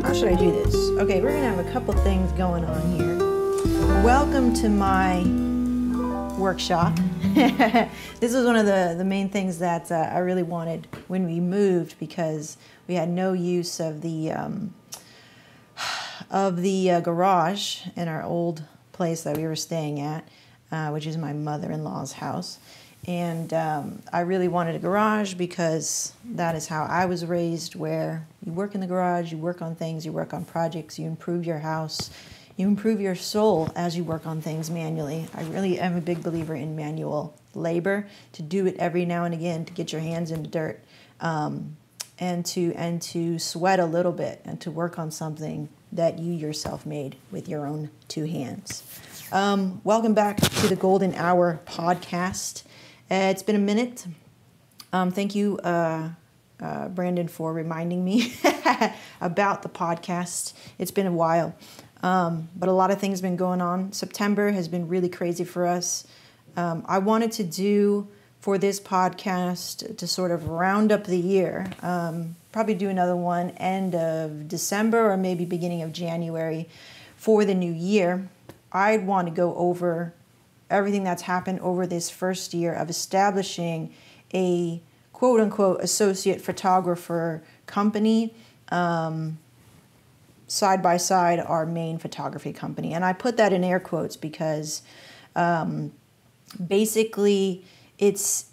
How should I do this? Okay, we're gonna have a couple things going on here. Welcome to my workshop. This was one of the main things that I really wanted when we moved, because we had no use of the garage in our old place that we were staying at, which is my mother-in-law's house. And I really wanted a garage because that is how I was raised, where you work in the garage, you work on things, you work on projects, you improve your house, you improve your soul as you work on things manually. I really am a big believer in manual labor, to do it every now and again, to get your hands in the dirt, and to sweat a little bit, and to work on something that you yourself made with your own two hands. Welcome back to the Golden Hour podcast. It's been a minute. Thank you, Brandon, for reminding me about the podcast. It's been a while, but a lot of things have been going on. September has been really crazy for us. I wanted to do for this podcast to sort of round up the year, probably do another one end of December or maybe beginning of January for the new year. I'd want to go over everything that's happened over this first year of establishing a quote-unquote associate photographer company, side by side our main photography company. And I put that in air quotes because basically it's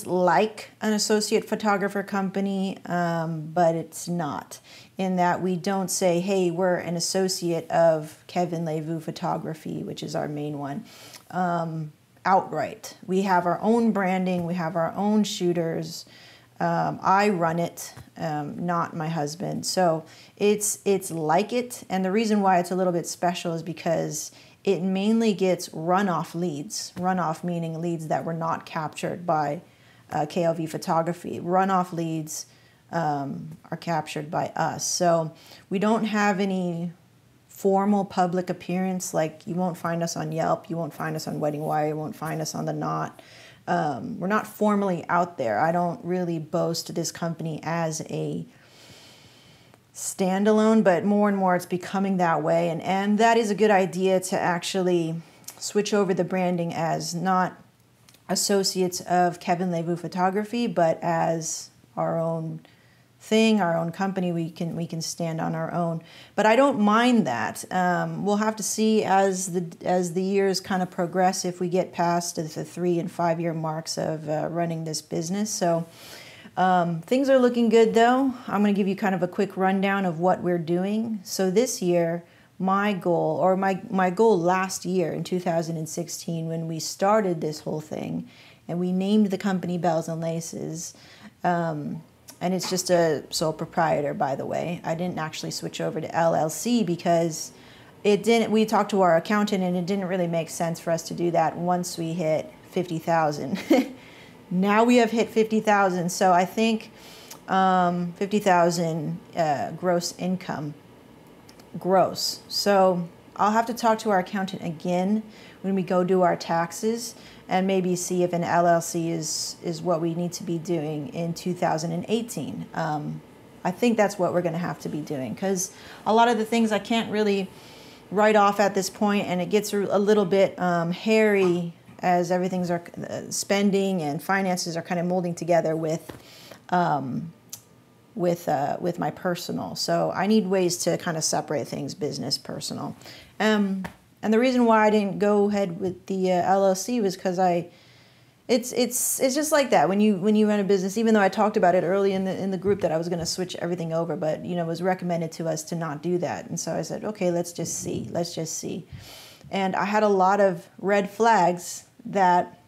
like an associate photographer company, but it's not, in that we don't say, hey, we're an associate of Kevin Levu Photography, which is our main one, outright. We have our own branding, we have our own shooters. I run it, not my husband. So it's like it. And the reason why it's a little bit special is because it mainly gets runoff leads. Runoff meaning leads that were not captured by KLV Photography. Runoff leads are captured by us. So we don't have any formal public appearance. Like, you won't find us on Yelp, you won't find us on Wedding Wire, you won't find us on The Knot. We're not formally out there. I don't really boast this company as a standalone, but more and more it's becoming that way. And that is a good idea, to actually switch over the branding as not associates of Kevin Levu Photography, but as our own thing, our own company. We can stand on our own. But I don't mind that. We'll have to see as the years kind of progress, if we get past the 3 and 5 year marks of running this business. So things are looking good, though. I'm going to give you kind of a quick rundown of what we're doing. So this year, my goal last year in 2016, when we started this whole thing, and we named the company Bells and Laces, and it's just a sole proprietor, by the way. I didn't actually switch over to LLC because we talked to our accountant, and it didn't really make sense for us to do that once we hit 50,000. Now we have hit 50,000, so I think 50,000 gross income. Gross. So I'll have to talk to our accountant again when we go do our taxes, and maybe see if an LLC is what we need to be doing in 2018. I think that's what we're going to have to be doing, because a lot of the things I can't really write off at this point, and it gets a little bit hairy as everything's spending and finances are kind of molding together with my personal. So I need ways to kind of separate things, business, personal. And the reason why I didn't go ahead with the LLC was because it's just like that when you run a business. Even though I talked about it early in the group that I was going to switch everything over, but it was recommended to us to not do that. And so I said, okay, let's just see. And I had a lot of red flags that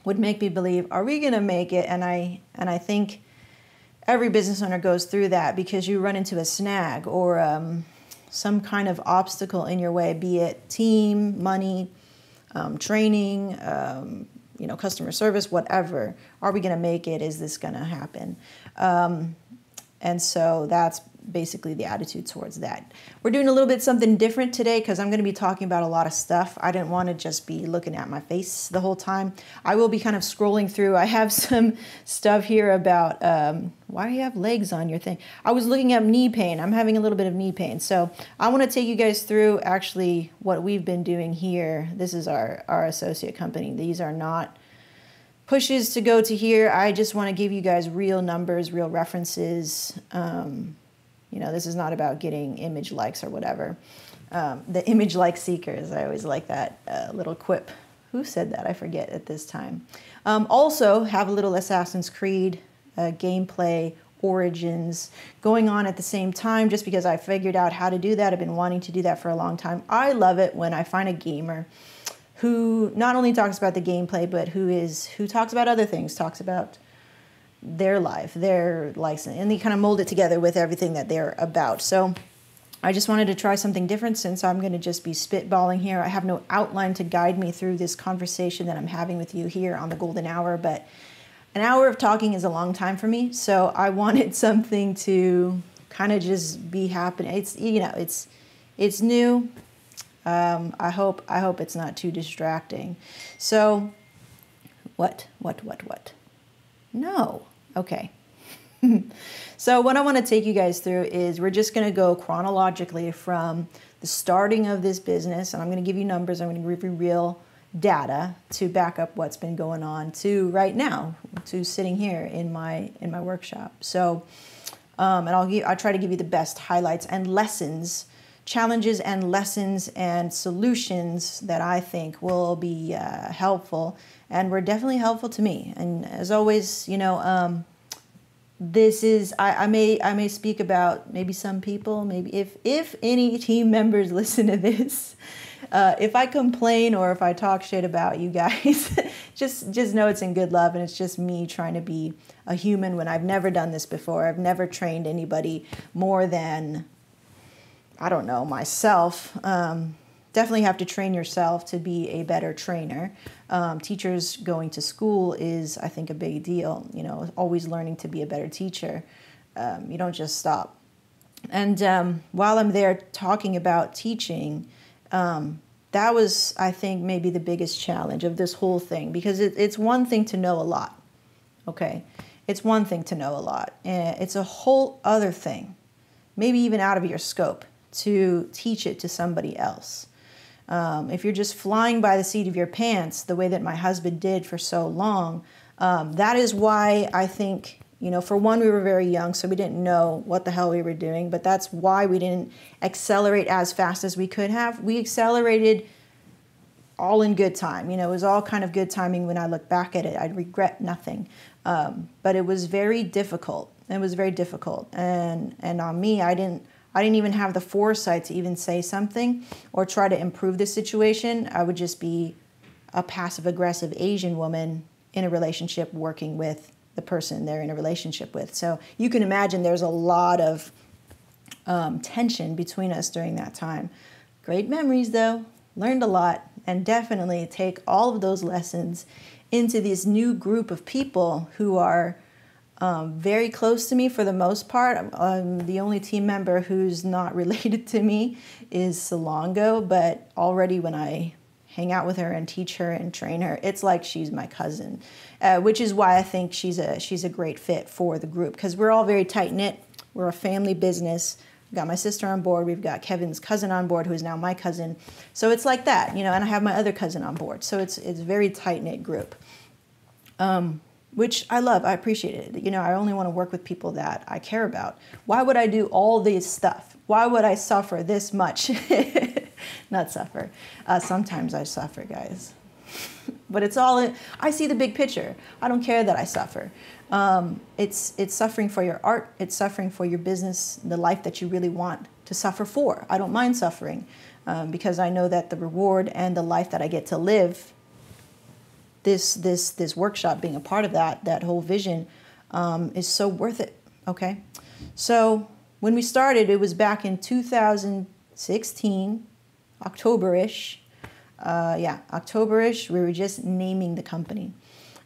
would make me believe, are we going to make it? And I think every business owner goes through that, because you run into a snag or some kind of obstacle in your way, be it team, money, training, customer service, whatever. Are we going to make it? Is this going to happen? And so that's basically the attitude towards that. We're doing a little bit something different today because I'm going to be talking about a lot of stuff. I didn't want to just be looking at my face the whole time. I will be kind of scrolling through. I have some stuff here about why do you have legs on your thing? I was looking at knee pain. I'm having a little bit of knee pain. So I want to take you guys through actually what we've been doing here. This is our associate company. These are not pushes to go to here. I just want to give you guys real numbers, real references. This is not about getting image likes or whatever. The image like seekers, I always like that little quip. Who said that? I forget at this time. Also have a little Assassin's Creed gameplay origins going on at the same time, just because I figured out how to do that. I've been wanting to do that for a long time. I love it when I find a gamer who not only talks about the gameplay, but who talks about other things, talks about their life, their license, and they kind of mold it together with everything that they're about. So I just wanted to try something different since I'm going to just be spitballing here. I have no outline to guide me through this conversation that I'm having with you here on the Golden Hour, but an hour of talking is a long time for me. So I wanted something to kind of just be happening. It's new. I hope it's not too distracting. So, what? No. Okay. So what I want to take you guys through is we're just going to go chronologically from the starting of this business, and I'm going to give you numbers. I'm going to give you real data to back up what's been going on to right now, to sitting here in my workshop. So, and I'll try to give you the best highlights and lessons, challenges and lessons and solutions that I think will be helpful and were definitely helpful to me. And as always, this is, I may speak about maybe some people, maybe if any team members listen to this, if I complain or if I talk shit about you guys, just know it's in good love, and it's just me trying to be a human when I've never done this before. I've never trained anybody more than, I don't know, myself. Definitely have to train yourself to be a better trainer. Teachers going to school is, I think, a big deal. Always learning to be a better teacher. You don't just stop. And while I'm there talking about teaching, that was, I think, maybe the biggest challenge of this whole thing, because it's one thing to know a lot. Okay, it's one thing to know a lot. It's a whole other thing, maybe even out of your scope, to teach it to somebody else. If you're just flying by the seat of your pants, the way that my husband did for so long, that is why I think, for one, we were very young, so we didn't know what the hell we were doing, but that's why we didn't accelerate as fast as we could have. We accelerated all in good time. It was all kind of good timing. When I look back at it, I regret nothing. But it was very difficult. It was very difficult. And on me, I didn't even have the foresight to even say something or try to improve the situation. I would just be a passive-aggressive Asian woman in a relationship working with the person they're in a relationship with. So you can imagine there's a lot of tension between us during that time. Great memories, though. Learned a lot, and definitely take all of those lessons into this new group of people who are very close to me for the most part. The only team member who's not related to me is Salongo, but already when I hang out with her and teach her and train her, it's like she's my cousin, which is why I think she's a great fit for the group, because we're all very tight-knit. We're a family business. We've got my sister on board. We've got Kevin's cousin on board, who is now my cousin. So it's like that, and I have my other cousin on board. So it's a very tight-knit group. Which I love. I appreciate it. I only want to work with people that I care about. Why would I do all this stuff? Why would I suffer this much? Not suffer. Sometimes I suffer, guys. But it's all, I see the big picture. I don't care that I suffer. It's suffering for your art. It's suffering for your business, the life that you really want to suffer for. I don't mind suffering because I know that the reward and the life that I get to live, this workshop being a part of that whole vision, is so worth it. Okay, so when we started, it was back in 2016, October-ish. October-ish. We were just naming the company,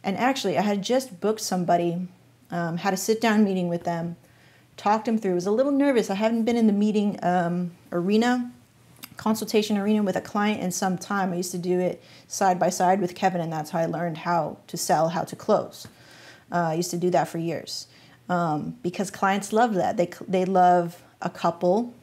and actually, I had just booked somebody, had a sit-down meeting with them talked him through. I was a little nervous. I haven't been in the meeting consultation arena with a client in some time. I used to do it side by side with Kevin, and that's how I learned how to sell, how to close. I used to do that for years because clients love that. They love a couple.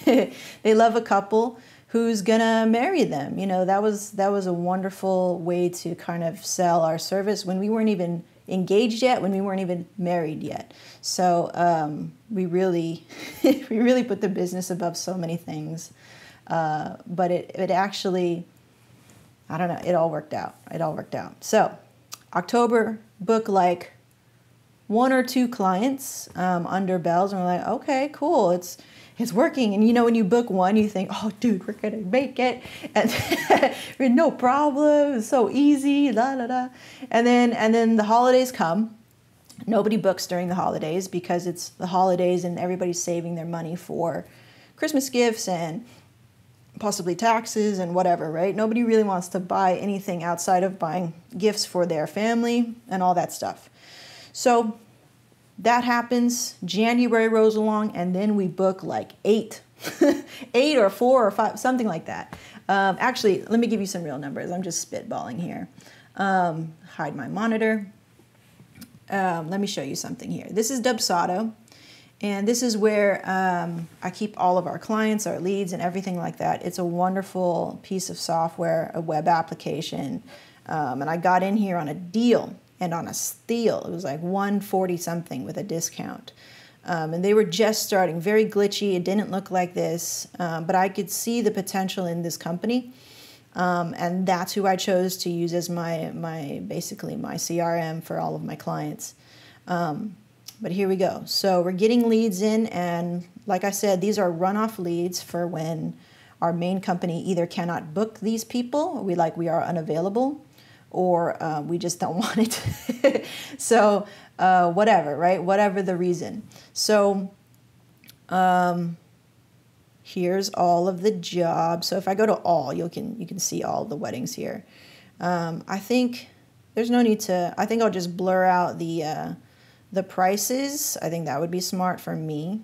They love a couple who's gonna marry them. You know, that was a wonderful way to kind of sell our service when we weren't even engaged yet, when we weren't even married yet. So we really we really put the business above so many things. But it actually, I don't know, it all worked out. It all worked out. So October, book like 1 or 2 clients under bells, and we're like, okay, cool, it's working. And you know, when you book one, you think, oh, dude, we're gonna make it, and no problem, it's so easy, la la la. And then the holidays come. Nobody books during the holidays because it's the holidays and everybody's saving their money for Christmas gifts and possibly taxes and whatever, right? Nobody really wants to buy anything outside of buying gifts for their family and all that stuff. So that happens. January rolls along, and then we book like 8 or 4 or 5, something like that. Actually, let me give you some real numbers. I'm just spitballing here. Hide my monitor. Let me show you something here. This is Dubsado. And this is where I keep all of our clients, our leads, and everything like that. It's a wonderful piece of software, a web application. And I got in here on a deal and on a steal. It was like $140 something with a discount. And they were just starting, very glitchy. It didn't look like this, but I could see the potential in this company. And that's who I chose to use as basically my CRM for all of my clients. But here we go. So we're getting leads in, and like I said, these are runoff leads for when our main company either cannot book these people, we are unavailable, or we just don't want it. So whatever, right? Whatever the reason. So here's all of the jobs. So if I go to all, you can see all the weddings here. I think there's no need to. I think I'll just blur out the prices. I think that would be smart for me.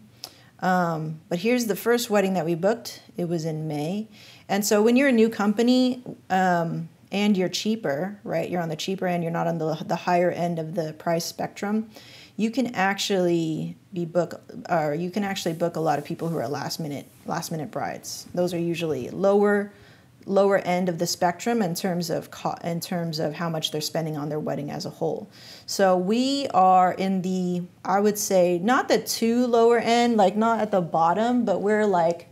But here's the first wedding that we booked. It was in May. And so when you're a new company and you're cheaper, right? You're on the cheaper end. You're not on the higher end of the price spectrum. You can actually book a lot of people who are last minute brides. Those are usually lower end of the spectrum in terms of how much they're spending on their wedding as a whole. So we are in the, I would say, not the too lower end, like not at the bottom, but we're like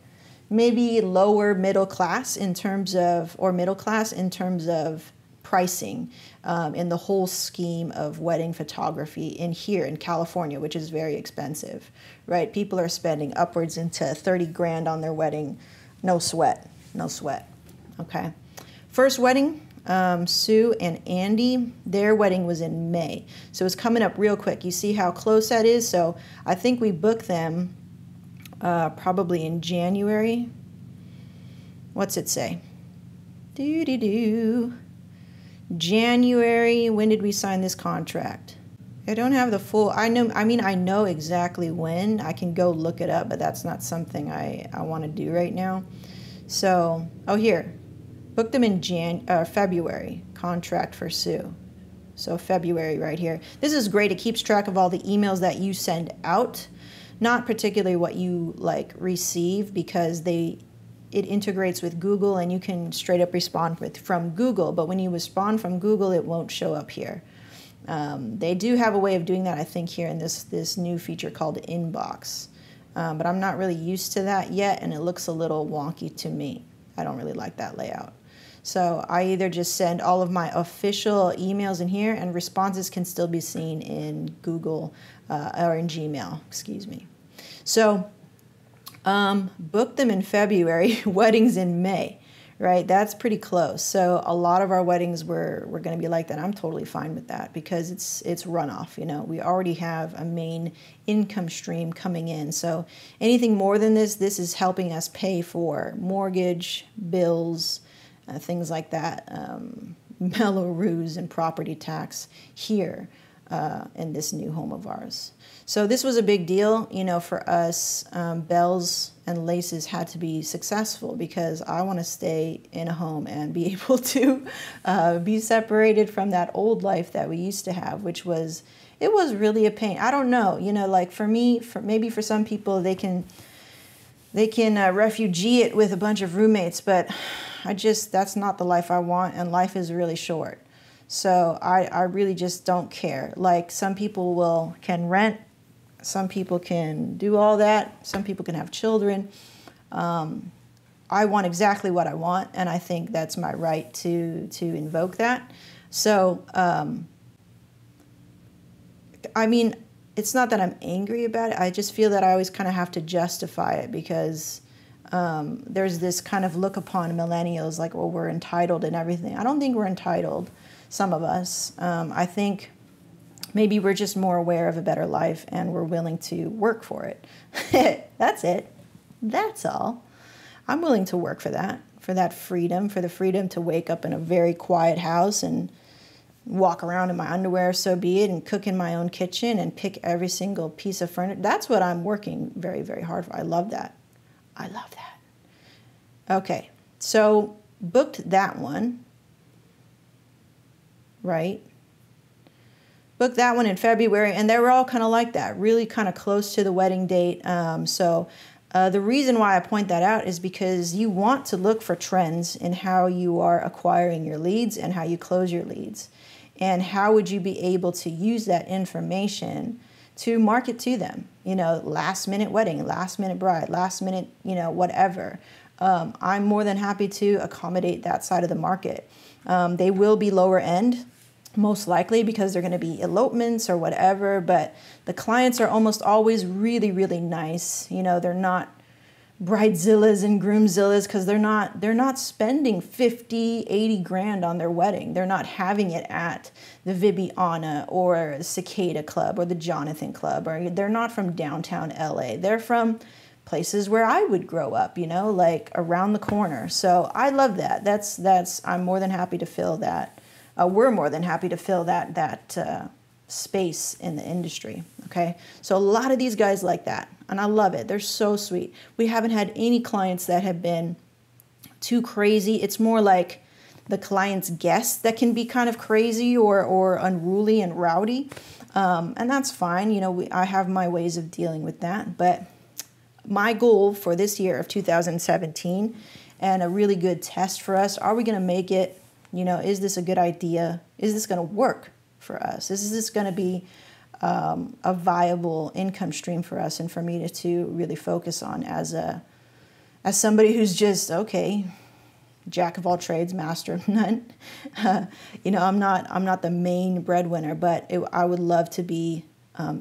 maybe lower middle class in terms of, or middle class in terms of pricing in the whole scheme of wedding photography in California, which is very expensive, right? People are spending upwards into 30 grand on their wedding. No sweat. Okay. First wedding, Sue and Andy, their wedding was in May. So it's coming up real quick. You see how close that is? So I think we booked them probably in January. What's it say? January, when did we sign this contract? I don't have the full, I know exactly when. I can go look it up, but that's not something I want to do right now. So, here. Booked them in February, contract for Sue. So February right here. This is great. It keeps track of all the emails that you send out, not particularly what you receive, because it integrates with Google and you can straight up respond from Google. But when you respond from Google, it won't show up here. They do have a way of doing that, I think, here in this new feature called Inbox. But I'm not really used to that yet, and it looks a little wonky to me. I don't really like that layout. So I either just send all of my official emails in here, and responses can still be seen in Google or in Gmail, excuse me. So booked them in February, weddings in May, right? That's pretty close. So a lot of our weddings were going to be like that. I'm totally fine with that because it's runoff. You know, we already have a main income stream coming in. So anything more than this is helping us pay for mortgage, bills, things like that, Melrose and property tax here. in this new home of ours. So this was a big deal, for us. Bells and Laces had to be successful because I want to stay in a home and be able to be separated from that old life that we used to have, which was, it was really a pain. I don't know, like for me, maybe for some people, they can refugee it with a bunch of roommates, but that's not the life I want, and life is really short. So I really just don't care. Like some people can rent, some people can do all that, some people can have children. I want exactly what I want, and I think that's my right to invoke that. So, I mean, it's not that I'm angry about it. I just feel that I always kind of have to justify it because there's this kind of look upon millennials like, well, we're entitled and everything. I don't think we're entitled, some of us. I think maybe we're just more aware of a better life and we're willing to work for it. That's it. That's all. I'm willing to work for that freedom, for the freedom to wake up in a very quiet house and walk around in my underwear, so be it, and cook in my own kitchen and pick every single piece of furniture. That's what I'm working very, very hard for. I love that. I love that. Okay, so booked that one, right? Booked that one in February, and they were all kind of like that, really kind of close to the wedding date. The reason why I point that out is because you want to look for trends in how you are acquiring your leads and how you close your leads. And how would you be able to use that information to market to them? Last minute wedding, last minute bride, last minute, whatever. I'm more than happy to accommodate that side of the market. They will be lower end, most likely, because they're going to be elopements or whatever. But the clients are almost always really, really nice. They're not bridezillas and groomzillas because they're not spending 50, 80 grand on their wedding. They're not having it at the Vibiana or Cicada Club or the Jonathan Club, or they're not from downtown LA. They're from places where I would grow up, like around the corner. So I love that. I'm more than happy to fill that. We're more than happy to fill that space in the industry. Okay, so a lot of these guys like that, and I love it. They're so sweet. We haven't had any clients that have been too crazy. It's more like the client's guests that can be kind of crazy or unruly and rowdy, and that's fine. I have my ways of dealing with that. But my goal for this year of 2017, and a really good test for us, are we going to make it? Is this a good idea? Is this going to work for us? Is this going to be a viable income stream for us and for me to really focus on as somebody who's just, okay, jack of all trades, master of none. I'm not the main breadwinner, but I would love to be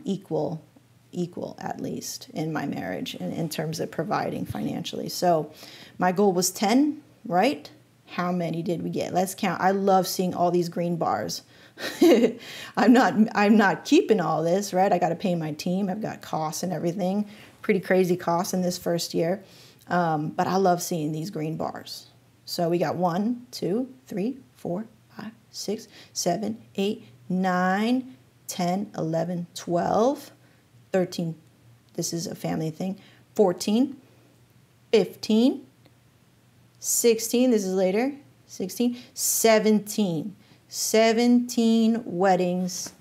equal at least in my marriage in terms of providing financially. So my goal was 10, right? How many did we get? Let's count. I love seeing all these green bars. I'm not keeping all this, right? I got to pay my team. I've got costs and everything. Pretty crazy costs in this first year. But I love seeing these green bars. So we got 1, 2, 3, 4, 5, 6, 7, 8, 9, 10, 11, 12, 13. This is a family thing. 14, 15, 16. This is later. 16, 17. 17 weddings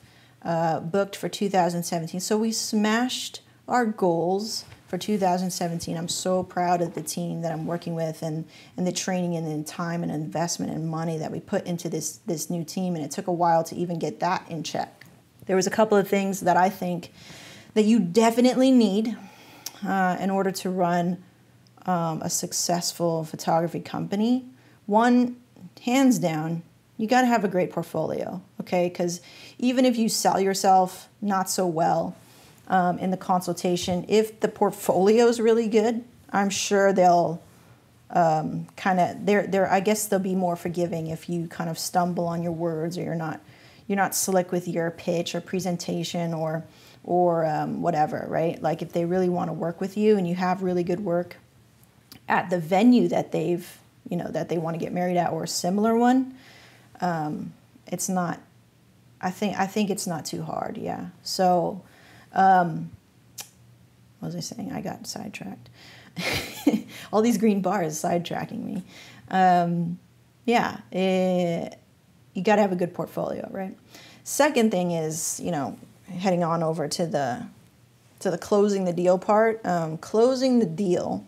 booked for 2017. So we smashed our goals for 2017. I'm so proud of the team that I'm working with and the training and the time and investment and money that we put into this new team. And it took a while to even get that in check. There was a couple of things that I think that you definitely need in order to run a successful photography company. One, hands down, you got to have a great portfolio, okay? Because even if you sell yourself not so well in the consultation, if the portfolio is really good, I'm sure they'll I guess they'll be more forgiving if you kind of stumble on your words or you're not slick with your pitch or presentation or whatever, right? Like if they really want to work with you and you have really good work at the venue that they want to get married at or a similar one, it's not I think it's not too hard. Yeah. So, what was I saying? I got sidetracked. All these green bars sidetracking me. You got to have a good portfolio, right? Second thing is, heading on over to the closing the deal part. Closing the deal.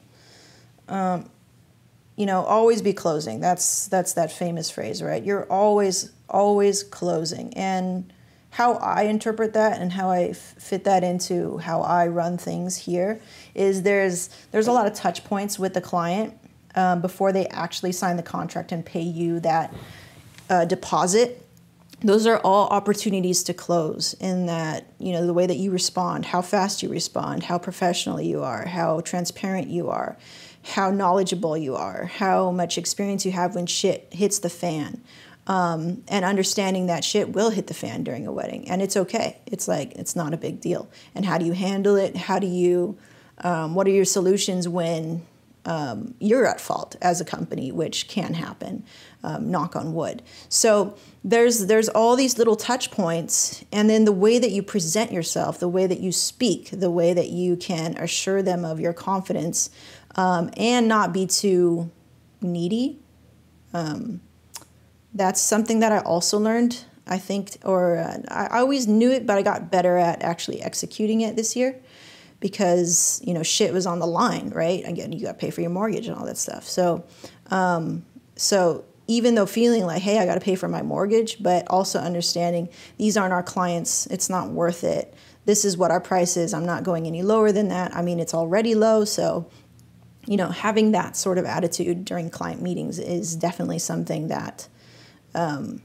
Always be closing. That's that famous phrase, right? You're always closing. And how I interpret that and how I fit that into how I run things here is there's a lot of touch points with the client before they actually sign the contract and pay you that deposit. Those are all opportunities to close in that, the way that you respond, how fast you respond, how professional you are, how transparent you are, how knowledgeable you are, how much experience you have when shit hits the fan. And understanding that shit will hit the fan during a wedding, and it's okay. It's not a big deal. And how do you handle it? How do you, what are your solutions when you're at fault as a company, which can happen, knock on wood. So there's all these little touch points, and then the way that you present yourself, the way that you speak, the way that you can assure them of your confidence, and not be too needy. That's something that I also learned, I think, I always knew it, but I got better at actually executing it this year because, shit was on the line, right? Again, you got to pay for your mortgage and all that stuff. So even though feeling like, hey, I got to pay for my mortgage, but also understanding these aren't our clients, it's not worth it. This is what our price is. I'm not going any lower than that. I mean, it's already low. So, having that sort of attitude during client meetings is definitely something that I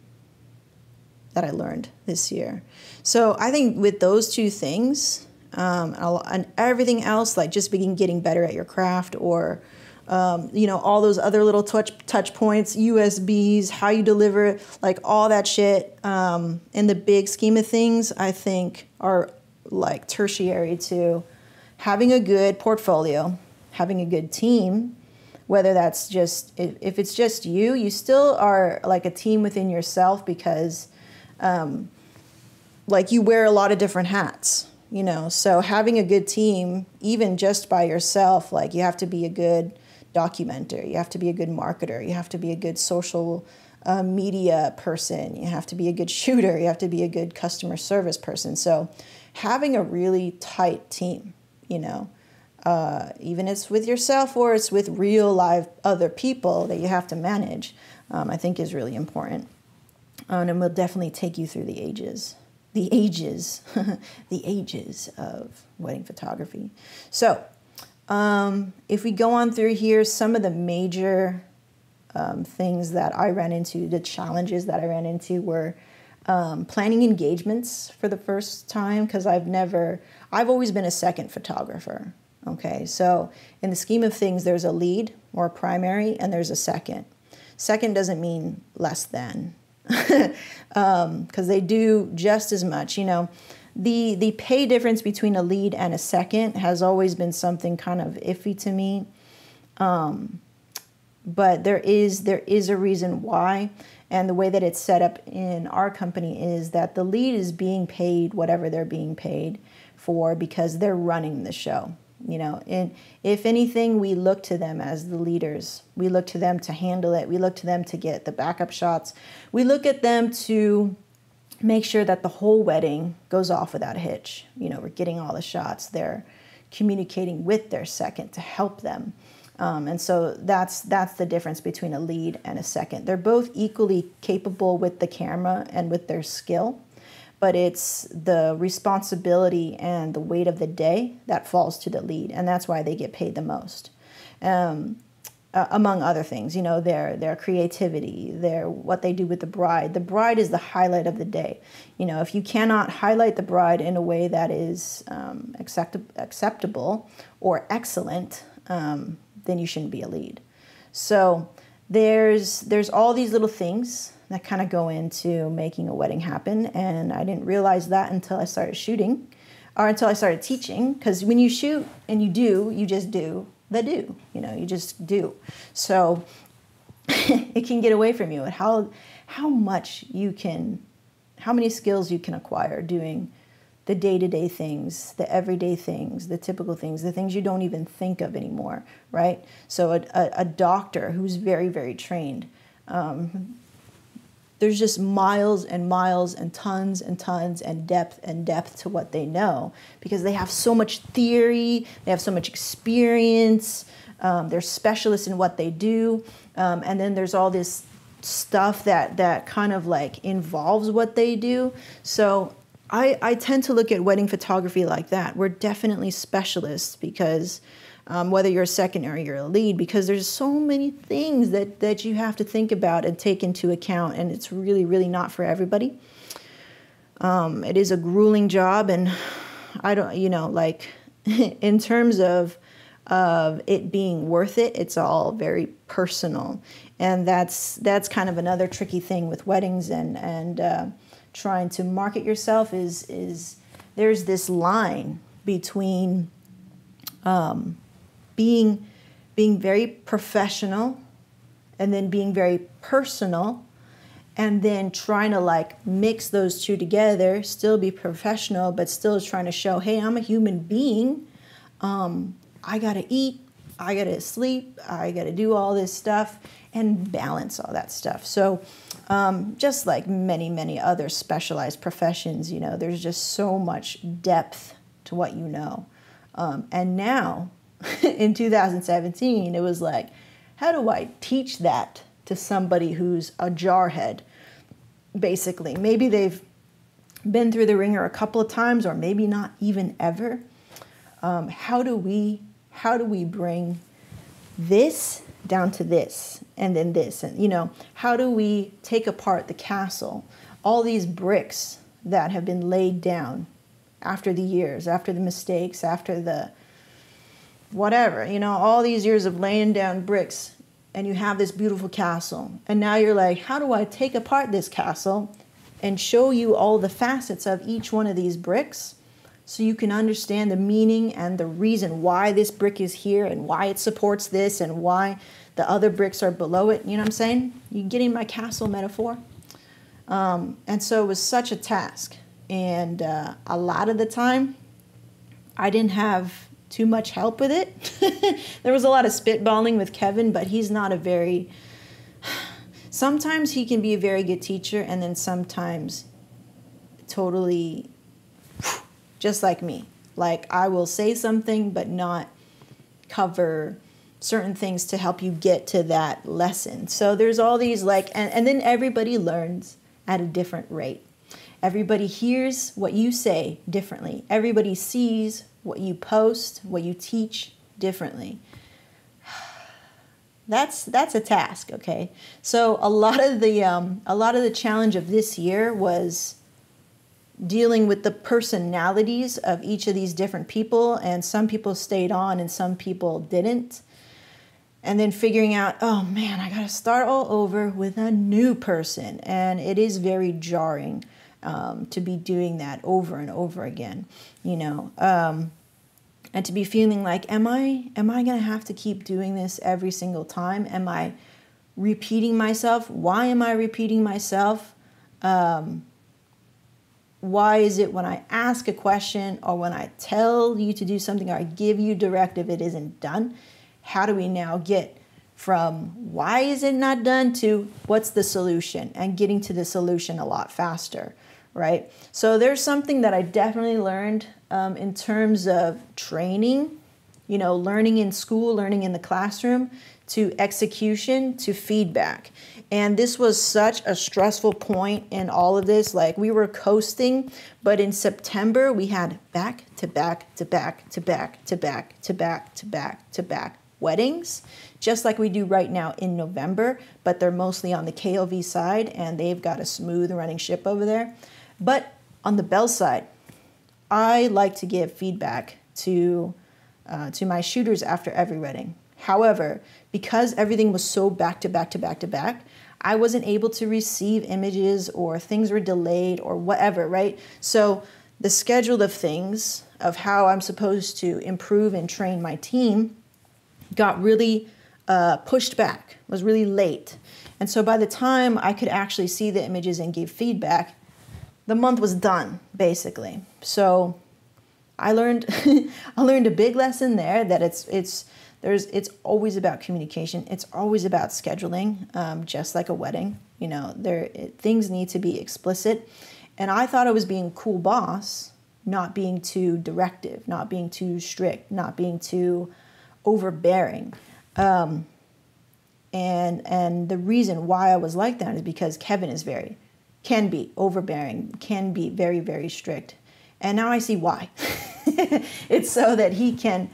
learned this year. So I think with those two things and everything else, like just getting better at your craft or, all those other little touch points, USBs, how you deliver, like all that shit in the big scheme of things, I think are like tertiary to having a good portfolio, having a good team. Whether that's just, if it's just you still are like a team within yourself because you wear a lot of different hats, so having a good team, even just by yourself, you have to be a good documenter, you have to be a good marketer, you have to be a good social media person, you have to be a good shooter, you have to be a good customer service person. So having a really tight team, even it's with yourself or it's with real live other people that you have to manage, I think is really important. And will definitely take you through the ages of wedding photography. So if we go on through here, some of the major things that I ran into, the challenges that I ran into were planning engagements for the first time because I've always been a second photographer. Okay, so in the scheme of things, there's a lead or a primary, and there's a second. Second doesn't mean less than, because they do just as much. The pay difference between a lead and a second has always been something kind of iffy to me. But there is a reason why, and the way that it's set up in our company is that the lead is being paid whatever they're being paid for because they're running the show. And if anything, we look to them as the leaders. We look to them to handle it. We look to them to get the backup shots. We look at them to make sure that the whole wedding goes off without a hitch. We're getting all the shots. They're communicating with their second to help them. And so that's the difference between a lead and a second. They're both equally capable with the camera and with their skill. But it's the responsibility and the weight of the day that falls to the lead, and that's why they get paid the most. Among other things, their creativity, what they do with the bride. The bride is the highlight of the day. If you cannot highlight the bride in a way that is acceptable or excellent, then you shouldn't be a lead. So there's all these little things that kind of go into making a wedding happen. And I didn't realize that until I started shooting or until I started teaching. Because when you shoot and you just do the do, you just do. So it can get away from you at how how many skills you can acquire doing the day-to-day things, the everyday things, the typical things, the things you don't even think of anymore, right? So a doctor who's very, very trained, there's just miles and miles and tons and depth to what they know, because they have so much theory, they have so much experience, they're specialists in what they do, and then there's all this stuff that kind of like involves what they do. So I tend to look at wedding photography like that. We're definitely specialists, because whether you're a second or you're a lead, because there's so many things that you have to think about and take into account, and it's really, really not for everybody. It is a grueling job, and I don't, like in terms of it being worth it, it's all very personal, and that's kind of another tricky thing with weddings and trying to market yourself is there's this line between being very professional and then being very personal, and then trying to like mix those two together, still be professional, but still trying to show, hey, I'm a human being. I gotta eat, I gotta sleep, I gotta do all this stuff and balance all that stuff. So just like many, many other specialized professions, there's just so much depth to what you know. And now in 2017, it was like, how do I teach that to somebody who's a jarhead, basically? Maybe they've been through the ringer a couple of times, or maybe not even ever. How do we bring this down to this, and then this, and how do we take apart the castle, all these bricks that have been laid down after the years, after the mistakes, after the whatever, all these years of laying down bricks, and you have this beautiful castle, and now you're like, how do I take apart this castle and show you all the facets of each one of these bricks, so you can understand the meaning and the reason why this brick is here and why it supports this and why the other bricks are below it. You know what I'm saying? You getting my castle metaphor? And so it was such a task. And a lot of the time, I didn't have too much help with it. There was a lot of spitballing with Kevin, but he's not a very... Sometimes he can be a very good teacher, and then sometimes totally... just like me. Like, I will say something but not cover certain things to help you get to that lesson. So there's all these and then everybody learns at a different rate. Everybody hears what you say differently. Everybody sees what you post, what you teach differently. That's a task, okay? So a lot of the challenge of this year was dealing with the personalities of each of these different people, and some people stayed on and some people didn't. And then figuring out, oh man, I gotta start all over with a new person. And it is very jarring to be doing that over and over again, and to be feeling like, am I gonna have to keep doing this every single time? Am I repeating myself? Why am I repeating myself? Why is it when I ask a question or when I tell you to do something or I give you directive, it isn't done? How do we now get from why is it not done to what's the solution, and getting to the solution a lot faster, right? So there's something that I definitely learned in terms of training, learning in school, learning in the classroom, to execution, to feedback. And this was such a stressful point in all of this. Like, we were coasting, but in September we had back to back to back to back to back to back to back to back weddings, just like we do right now in November, but they're mostly on the KLV side, and they've got a smooth running ship over there. But on the Bell side, I like to give feedback to my shooters after every wedding. However, because everything was so back to back to back to back, I wasn't able to receive images, or things were delayed or whatever, right? So the schedule of things of how I'm supposed to improve and train my team got really pushed back, was really late. And so by the time I could actually see the images and give feedback, the month was done, basically. So I learned I learned a big lesson there, that it's always about communication. It's always about scheduling, just like a wedding. Things need to be explicit. And I thought I was being a cool boss, not being too directive, not being too strict, not being too overbearing. And the reason why I was like that is because Kevin can be overbearing, can be very, very strict. And now I see why. It's so that he can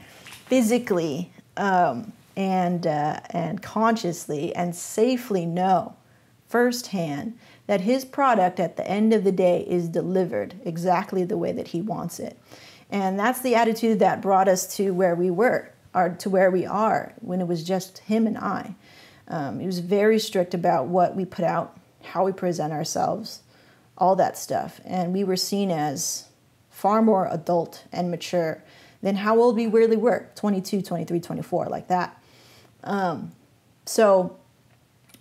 physically and consciously and safely know firsthand that his product at the end of the day is delivered exactly the way that he wants it. And that's the attitude that brought us to where we were, or to where we are, when it was just him and I. He was very strict about what we put out, how we present ourselves, all that stuff. And we were seen as far more adult and mature than how old we really were, 22, 23, 24, like that. So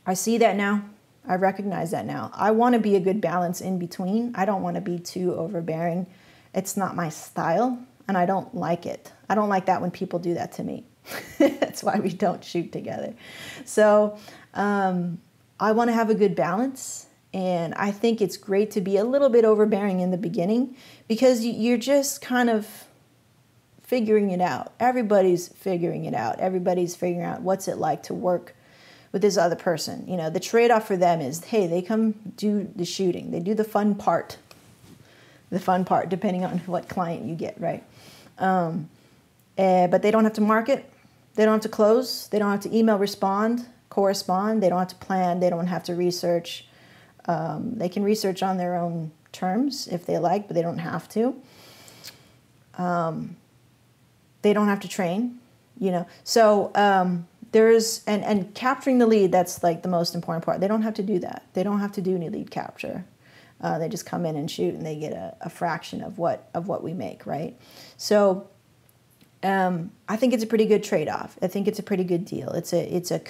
I see that now. I recognize that now. I want to be a good balance in between. I don't want to be too overbearing. It's not my style, and I don't like it. I don't like that when people do that to me. That's why we don't shoot together. So I want to have a good balance, and I think it's great to be a little bit overbearing in the beginning, because you're just kind of figuring it out. Everybody's figuring it out. Everybody's figuring out what's it like to work with this other person. The trade-off for them is, hey, they come do the shooting. They do the fun part, depending on what client you get, right? But they don't have to market. They don't have to close. They don't have to email correspond. They don't have to plan. They don't have to research. They can research on their own terms if they like, but they don't have to. They don't have to train, So there's, and capturing the lead, that's like the most important part. They don't have to do that. They don't have to do any lead capture. They just come in and shoot, and they get a fraction of what we make, right? So I think it's a pretty good trade-off. I think it's a pretty good deal. It's a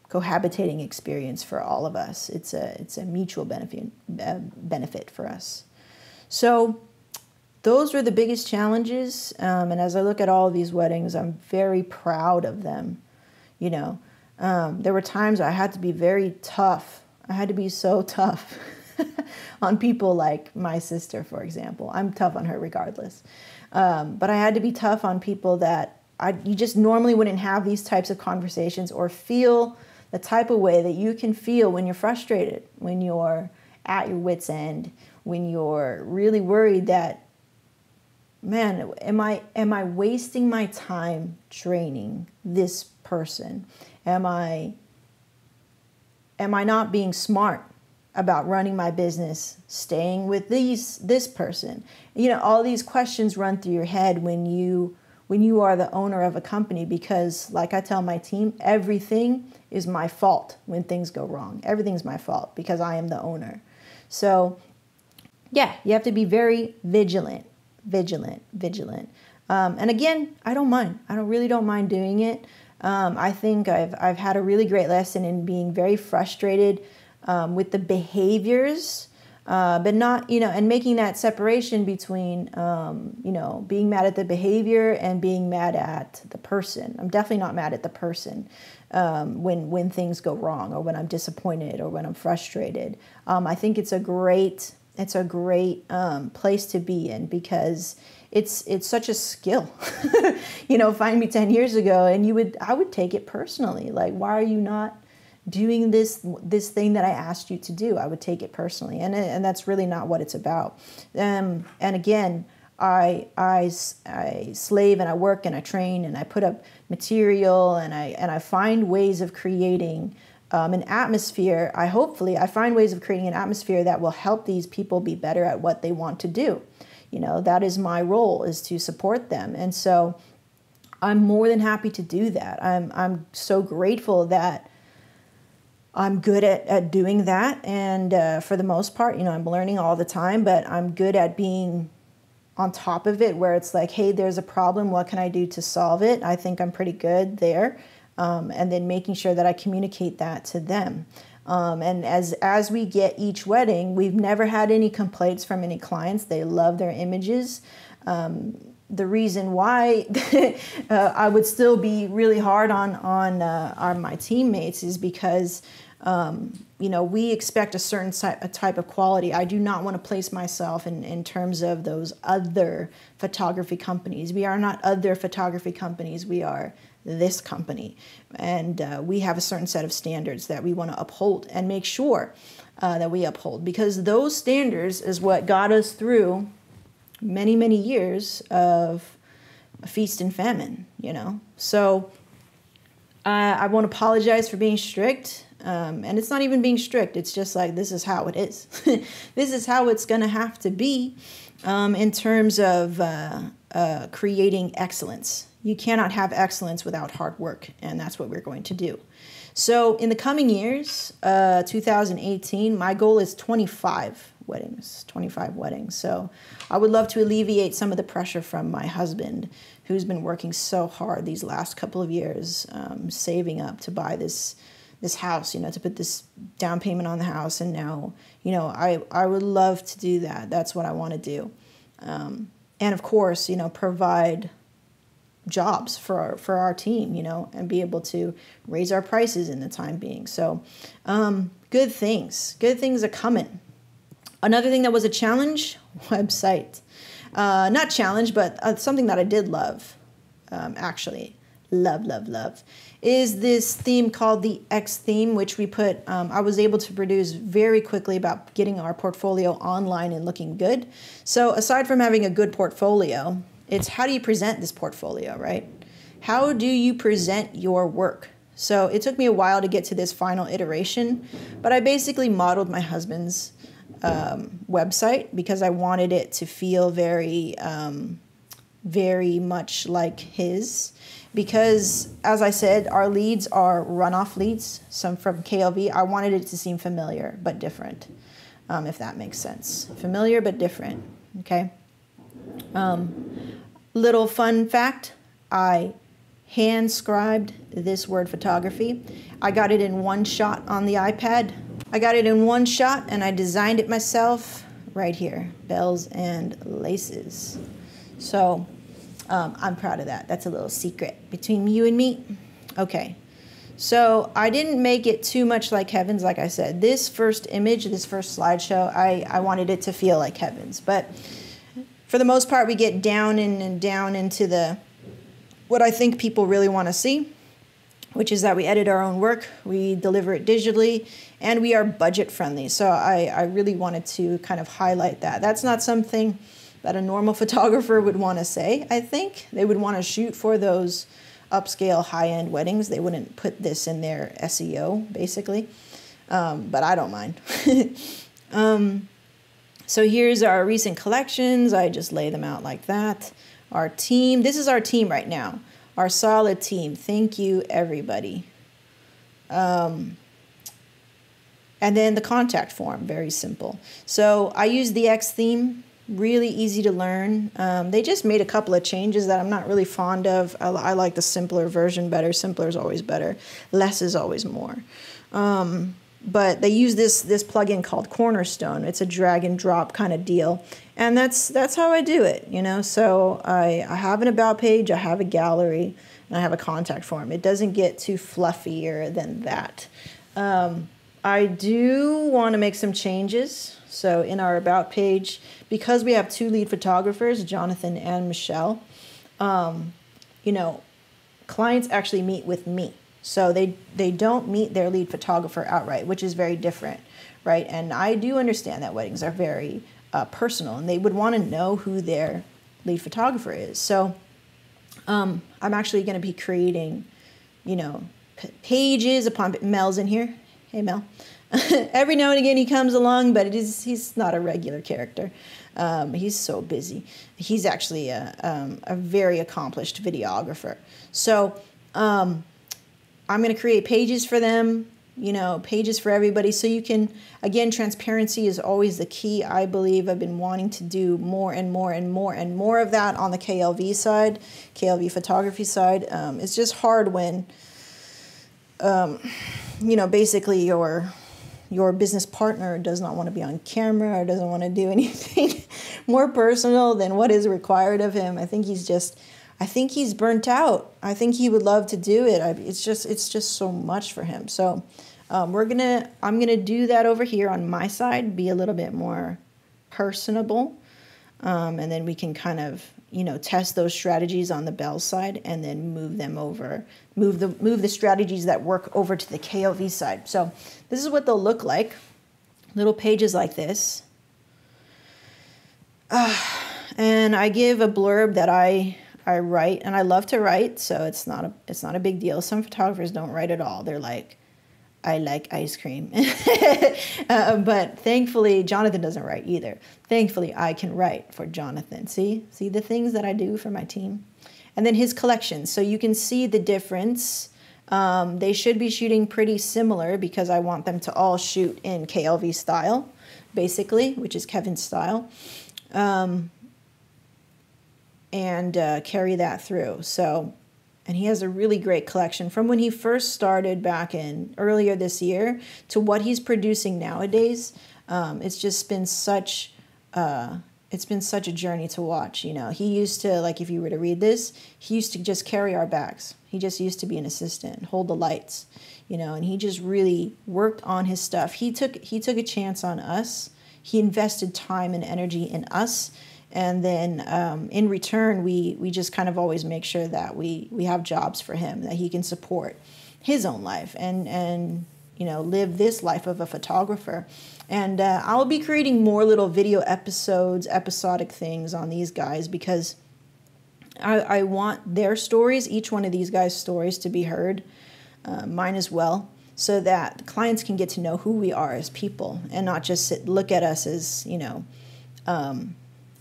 cohabitating experience for all of us. It's a mutual benefit for us. So those were the biggest challenges. And as I look at all of these weddings, I'm very proud of them. There were times I had to be very tough. I had to be so tough on people like my sister, for example. I'm tough on her regardless. But I had to be tough on people that you just normally wouldn't have these types of conversations or feel the type of way that you can feel when you're frustrated, when you're at your wit's end, when you're really worried that, man, am I wasting my time training this person? Am I not being smart about running my business, staying with this person? All these questions run through your head when you are the owner of a company, because like I tell my team, everything is my fault when things go wrong. Everything's my fault because I am the owner. So yeah, you have to be very vigilant. And again, I don't mind. I really don't mind doing it. I think I've had a really great lesson in being very frustrated with the behaviors, but not, and making that separation between, being mad at the behavior and being mad at the person. I'm definitely not mad at the person when things go wrong, or when I'm disappointed, or when I'm frustrated. I think it's a great place to be in, because it's such a skill. Find me 10 years ago and I would take it personally. Like, why are you not doing this thing that I asked you to do? I would take it personally. And that's really not what it's about. And again, I slave, and I work, and I train, and I put up material, and I find ways of creating an atmosphere. I find ways of creating an atmosphere that will help these people be better at what they want to do. That is my role, is to support them. And so I'm more than happy to do that. I'm so grateful that I'm good at doing that. And for the most part, I'm learning all the time, but I'm good at being on top of it, where it's like, hey, there's a problem. What can I do to solve it? I think I'm pretty good there. And then making sure that I communicate that to them. And as we get each wedding, we've never had any complaints from any clients. They love their images. The reason why I would still be really hard on my teammates is because we expect a certain type of quality. I do not want to place myself in terms of those other photography companies. We are not other photography companies. We are this company, and we have a certain set of standards that we want to uphold and make sure that we uphold, because those standards is what got us through many, many years of feast and famine, So I won't apologize for being strict. And it's not even being strict. It's just like, this is how it is. This is how it's going to have to be in terms of creating excellence. You cannot have excellence without hard work, and that's what we're going to do. So in the coming years, 2018, my goal is 25 weddings. So I would love to alleviate some of the pressure from my husband, who's been working so hard these last couple of years, saving up to buy this house, to put this down payment on the house. And now, I would love to do that. That's what I want to do. And of course, provide jobs for our team, and be able to raise our prices in the time being. So good things are coming. Another thing that was a challenge, website. Not challenge, but something that I did love, actually. Love, is this theme called the X theme, which we put, I was able to produce very quickly about getting our portfolio online and looking good. So aside from having a good portfolio, it's how do you present this portfolio, right? How do you present your work? So it took me a while to get to this final iteration, but I basically modeled my husband's website because I wanted it to feel very much like his. Because, as I said, our leads are runoff leads, some from KLV. I wanted it to seem familiar but different, if that makes sense. Familiar but different, okay? Little fun fact, I hand-scribed this word photography. I got it in one shot on the iPad. I got it in one shot, and I designed it myself right here, bells and laces. So I'm proud of that. That's a little secret between you and me. Okay, so I didn't make it too much like Heaven's, like I said. This first image, this first slideshow, I wanted it to feel like Heaven's. But for the most part, we get down and down into what I think people really want to see, which is that we edit our own work, we deliver it digitally, and we are budget friendly. So I really wanted to kind of highlight that. That's not something that a normal photographer would want to say, I think. They would want to shoot for those upscale high-end weddings. They wouldn't put this in their SEO, basically. But I don't mind. So here's our recent collections. I just lay them out like that. Our team. This is our team right now. Our solid team. Thank you, everybody. And then the contact form. Very simple. So I use the X theme. Really easy to learn. They just made a couple of changes that I'm not really fond of. I like the simpler version better. Simpler is always better. Less is always more. But they use this plugin called Cornerstone. It's a drag and drop kind of deal. And that's how I do it, So I have an about page, I have a gallery, and I have a contact form. It doesn't get too fluffier than that. I do want to make some changes. So in our About page, because we have two lead photographers, Jonathan and Michelle, clients actually meet with me. So they don't meet their lead photographer outright, which is very different, right? And I do understand that weddings are very personal, and they would want to know who their lead photographer is. So I'm actually going to be creating, pages upon Mel's in here. Hey, Mel. Every now and again he comes along, but he's not a regular character. He's so busy. He's actually a very accomplished videographer. So I'm going to create pages for them, pages for everybody. So you can, again, transparency is always the key. I believe I've been wanting to do more and more and more and more of that on the KLV side, KLV photography side. It's just hard when, basically your business partner does not want to be on camera or doesn't want to do anything more personal than what is required of him. I think he's burnt out. I think he would love to do it. It's just so much for him. So I'm gonna do that over here on my side, be a little bit more personable, and then we can kind of, test those strategies on the Bell side, and then move them over, move the strategies that work over to the KLV side. So this is what they'll look like, little pages like this. And I give a blurb that I write, and I love to write, so it's not a big deal. Some photographers don't write at all. They're like, I like ice cream. But thankfully, Jonathan doesn't write either. Thankfully, I can write for Jonathan. See the things that I do for my team? And then his collections. So you can see the difference. They should be shooting pretty similar because I want them to all shoot in KLV style, basically, which is Kevin's style. And carry that through. And he has a really great collection from when he first started back in earlier this year to what he's producing nowadays. It's just been such a journey to watch. He used to, like, if you were to read this, he used to just carry our bags. He just used to be an assistant, hold the lights, and he just really worked on his stuff. He took a chance on us. He invested time and energy in us. And then in return, we just kind of always make sure that we have jobs for him, that he can support his own life and live this life of a photographer. And I'll be creating more little video episodes, episodic things on these guys because I want their stories, each one of these guys' stories to be heard, mine as well, so that clients can get to know who we are as people and not just look at us as,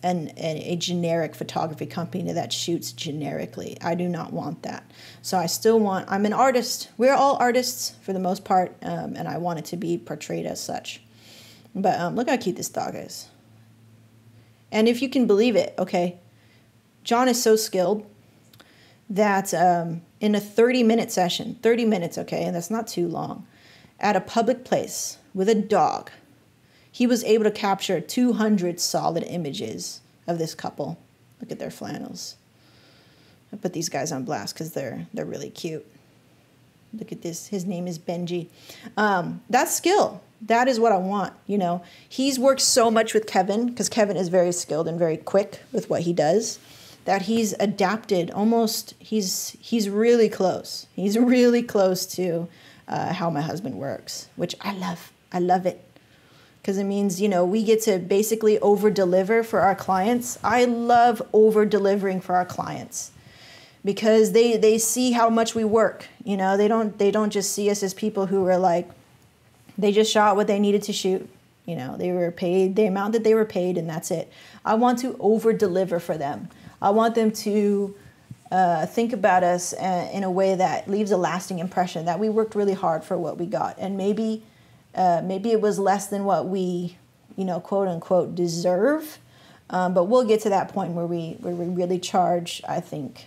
a generic photography company that shoots generically. I do not want that. So I'm an artist. We're all artists for the most part, and I want it to be portrayed as such. But look how cute this dog is. And if you can believe it, okay, John is so skilled that in a 30-minute session, 30 minutes, okay, and that's not too long, at a public place with a dog, he was able to capture 200 solid images of this couple. Look at their flannels. I put these guys on blast because they're really cute. Look at this. His name is Benji. That's skill. That is what I want. He's worked so much with Kevin because Kevin is very skilled and very quick with what he does that he's adapted almost. He's really close. He's really close to how my husband works, which I love. I love it. Because it means, we get to basically over-deliver for our clients. I love over-delivering for our clients because they see how much we work. They don't just see us as people who are like, they just shot what they needed to shoot. They were paid the amount that they were paid, and that's it. I want to over-deliver for them. I want them to think about us in a way that leaves a lasting impression, that we worked really hard for what we got. And maybe it was less than what we, quote unquote, deserve. But we'll get to that point where we really charge, I think,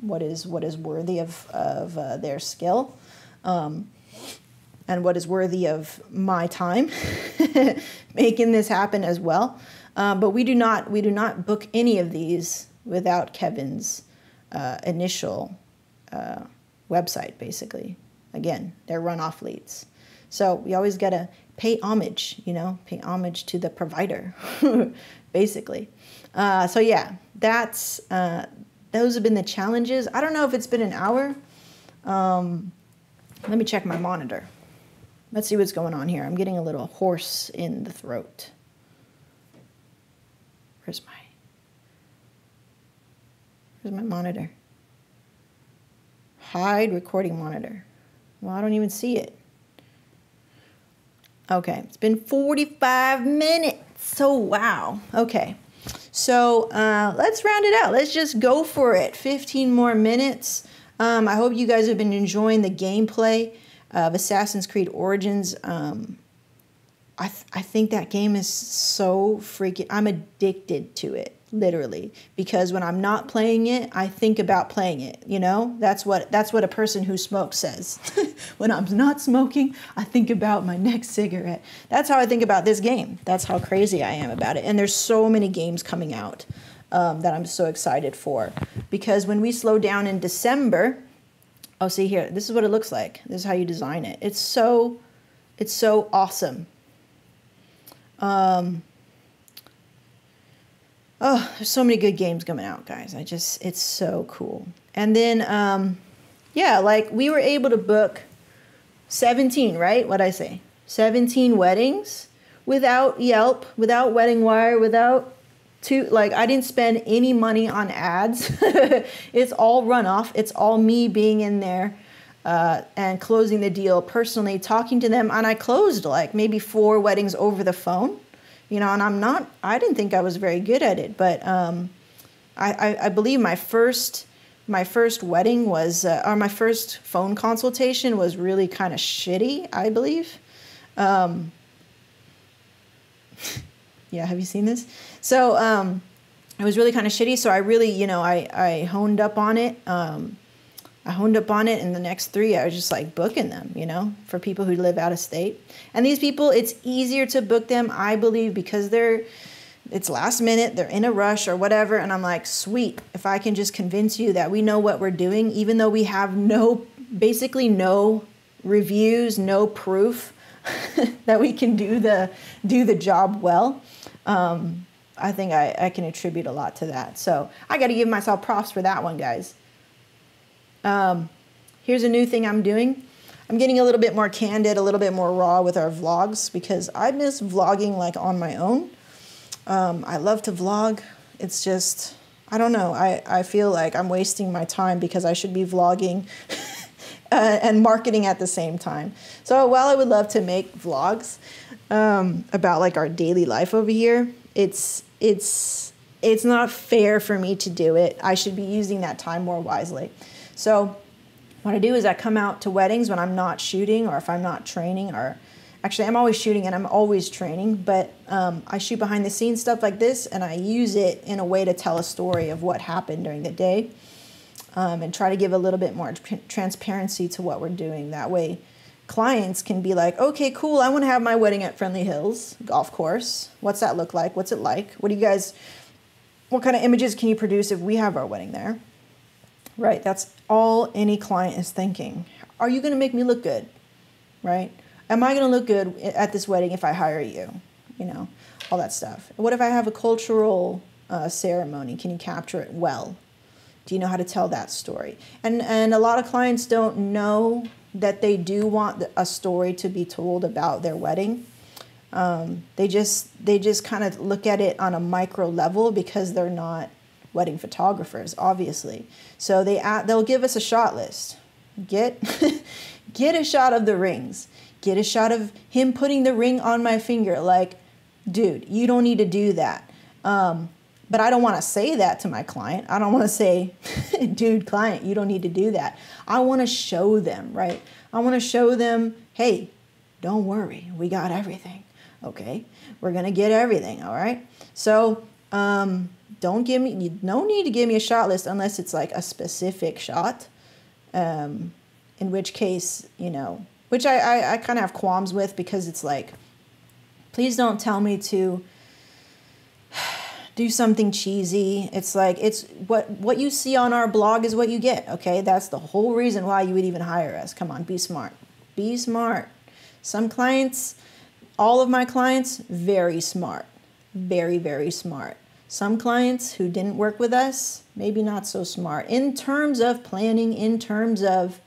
what is worthy of their skill, and what is worthy of my time making this happen as well. But we do not book any of these without Kevin's initial website, basically. Again, they're runoff leads. So we always got to pay homage, pay homage to the provider, basically. So yeah, those have been the challenges. I don't know if it's been an hour. Let me check my monitor. Let's see what's going on here. I'm getting a little hoarse in the throat. Where's my monitor? Hide recording monitor. Well, I don't even see it. Okay, it's been 45 minutes. So, wow. Okay, so let's round it out. Let's just go for it. 15 more minutes. I hope you guys have been enjoying the gameplay of Assassin's Creed Origins. I think that game is so freaking... I'm addicted to it. literally, because when I'm not playing it, I think about playing it. You know, that's what a person who smokes says. When I'm not smoking, I think about my next cigarette. That's how I think about this game. That's how crazy I am about it. And there's so many games coming out that I'm so excited for, because when we slow down in December, oh, see here, this is what it looks like. This is how you design it. It's so awesome. Oh, there's so many good games coming out, guys. It's so cool. And then, yeah, like we were able to book 17, right? What'd I say? 17 weddings without Yelp, without Wedding Wire, without I didn't spend any money on ads. It's all runoff. It's all me being in there and closing the deal personally, talking to them. And I closed like maybe 4 weddings over the phone. You know, and I didn't think I was very good at it, but I believe my first wedding was, or my first phone consultation was really kind of shitty, I believe. Yeah, have you seen this? So it was really kind of shitty, so I really, you know, I honed up on it. I honed up on it, and the next 3, I was just like booking them, you know, for people who live out of state. And these people, it's easier to book them, I believe, because it's last minute, they're in a rush or whatever. And I'm like, sweet, if I can just convince you that we know what we're doing, even though we have basically no reviews, no proof that we can do the job well. I think I can attribute a lot to that. So I got to give myself props for that one, guys. Here's a new thing I'm doing. I'm getting a little bit more candid, a little bit more raw with our vlogs, because I miss vlogging like on my own. I love to vlog. It's just, I don't know. I feel like I'm wasting my time because I should be vlogging and marketing at the same time. So while I would love to make vlogs about like our daily life over here, it's not fair for me to do it. I should be using that time more wisely. So what I do is I come out to weddings when I'm not shooting, or if I'm not training, or actually I'm always shooting and I'm always training, but I shoot behind the scenes stuff like this, and I use it in a way to tell a story of what happened during the day, and try to give a little bit more transparency to what we're doing. That way clients can be like, okay, cool, I want to have my wedding at Friendly Hills Golf Course. What's that look like? What's it like? What kind of images can you produce if we have our wedding there? Right, that's all any client is thinking. Are you going to make me look good? Right? Am I going to look good at this wedding if I hire you? You know, all that stuff. What if I have a cultural ceremony? Can you capture it well? Do you know how to tell that story? And a lot of clients don't know that they do want a story to be told about their wedding. They just kind of look at it on a micro level because they're not wedding photographers, obviously. So they'll give us a shot list. Get a shot of the rings. Get a shot of him putting the ring on my finger. Like, dude, you don't need to do that. But I don't want to say that to my client. I don't want to say, dude, client, you don't need to do that. I want to show them, right? I want to show them, hey, don't worry, we got everything. Okay, we're gonna get everything. All right. So no need to give me a shot list unless it's like a specific shot. In which case, you know, which I kind of have qualms with, because it's like, please don't tell me to do something cheesy. It's like, it's what you see on our blog is what you get. Okay, that's the whole reason why you would even hire us. Come on, be smart. Be smart. Some clients, all of my clients, very smart. Very, very smart. Some clients who didn't work with us, maybe not so smart. In terms of planning, in terms of,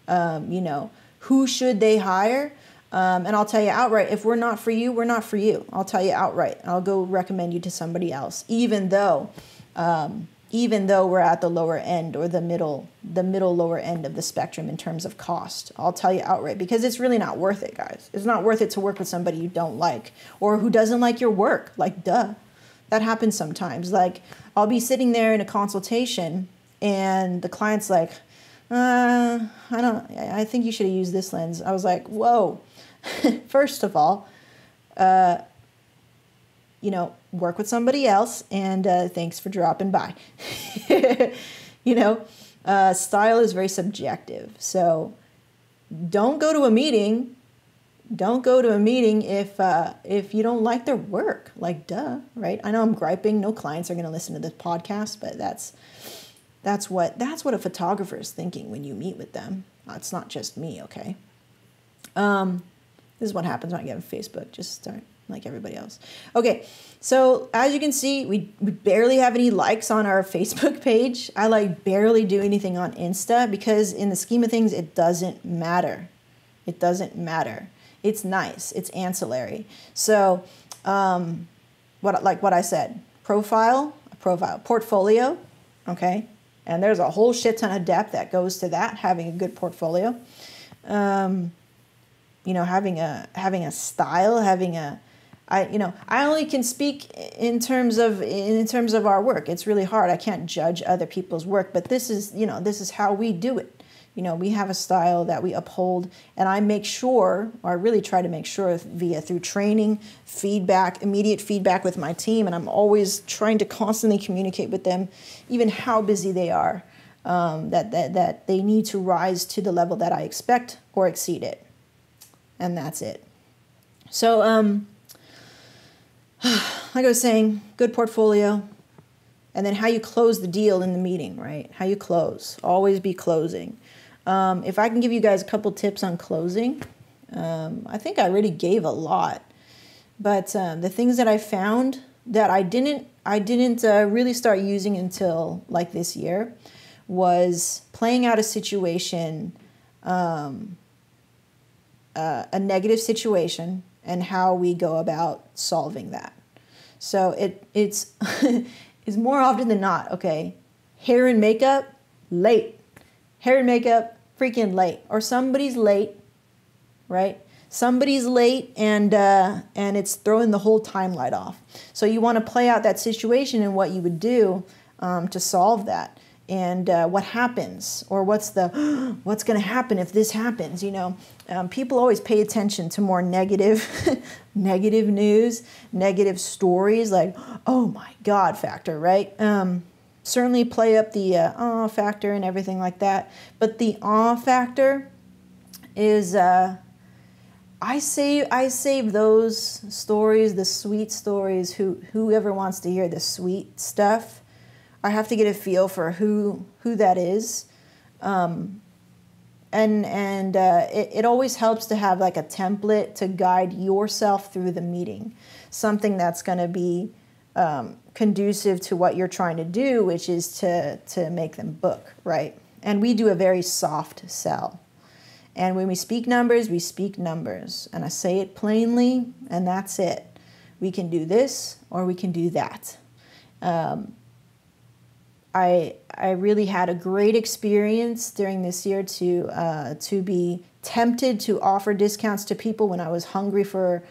you know, who should they hire? And I'll tell you outright, if we're not for you, we're not for you. I'll tell you outright. I'll go recommend you to somebody else, even though we're at the lower end, or the middle lower end of the spectrum in terms of cost. I'll tell you outright, because it's really not worth it, guys. It's not worth it to work with somebody you don't like, or who doesn't like your work. Like, duh. That happens sometimes. Like, I'll be sitting there in a consultation and the client's like, I think you should have used this lens. I was like, whoa. First of all, you know, work with somebody else, and thanks for dropping by. You know, style is very subjective. So don't go to a meeting. Don't go to a meeting if you don't like their work. Like, duh, right? I know I'm griping. No clients are going to listen to this podcast, but that's what a photographer is thinking when you meet with them. It's not just me, okay? This is what happens when I get on Facebook. Just start like everybody else. Okay, so as you can see, we barely have any likes on our Facebook page. I like barely do anything on Insta because in the scheme of things, it doesn't matter. It doesn't matter. It's nice. It's ancillary. So what I said, profile, portfolio, okay? And there's a whole shit ton of depth that goes to that, having a good portfolio. You know, having a style, I only can speak in terms of our work. It's really hard. I can't judge other people's work, but this is how we do it. You know, we have a style that we uphold, and I make sure, or I really try to make sure through training, feedback, immediate feedback with my team, and I'm always trying to constantly communicate with them, even how busy they are, that they need to rise to the level that I expect or exceed it. And that's it. So, like I was saying, good portfolio, and then how you close the deal in the meeting, right? How you close. Always be closing. If I can give you guys a couple tips on closing, I think I already gave a lot. But the things that I found that I didn't really start using until like this year was playing out a situation, a negative situation, and how we go about solving that. So it's it's more often than not, okay, hair and makeup, late. Hair and makeup, freaking late. Or somebody's late, right? Somebody's late and it's throwing the whole timeline off. So you want to play out that situation and what you would do to solve that. And what happens, or what's going to happen if this happens, you know. People always pay attention to more negative news, negative stories, like, oh my God factor, right? Certainly play up the awe factor and everything like that. But the awe factor is, I save those stories, the sweet stories, whoever wants to hear the sweet stuff. I have to get a feel for who that is. It always helps to have like a template to guide yourself through the meeting. Something that's going to be conducive to what you're trying to do, which is to make them book, right? And we do a very soft sell. And when we speak numbers, we speak numbers. And I say it plainly, and that's it. We can do this or we can do that. I really had a great experience during this year to be tempted to offer discounts to people when I was hungry for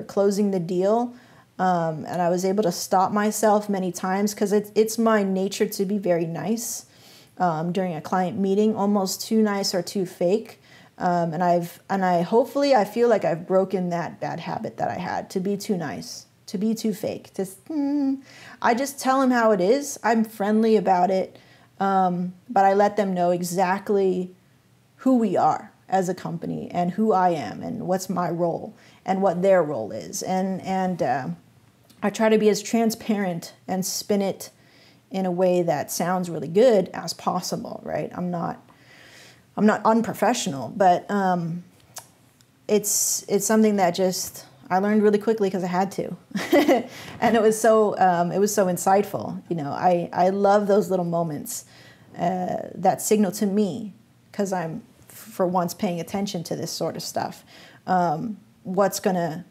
closing the deal. And I was able to stop myself many times because it's my nature to be very nice during a client meeting, almost too nice or too fake. And I hopefully I feel like I've broken that bad habit that I had to be too nice, to be too fake. I just tell them how it is. I'm friendly about it, but I let them know exactly who we are as a company and who I am and what's my role and what their role is. And I try to be as transparent and spin it in a way that sounds really good as possible, right? I'm not unprofessional, but it's something that just I learned really quickly because I had to, and it was so insightful. You know, I love those little moments that signal to me because I'm for once paying attention to this sort of stuff. What's gonna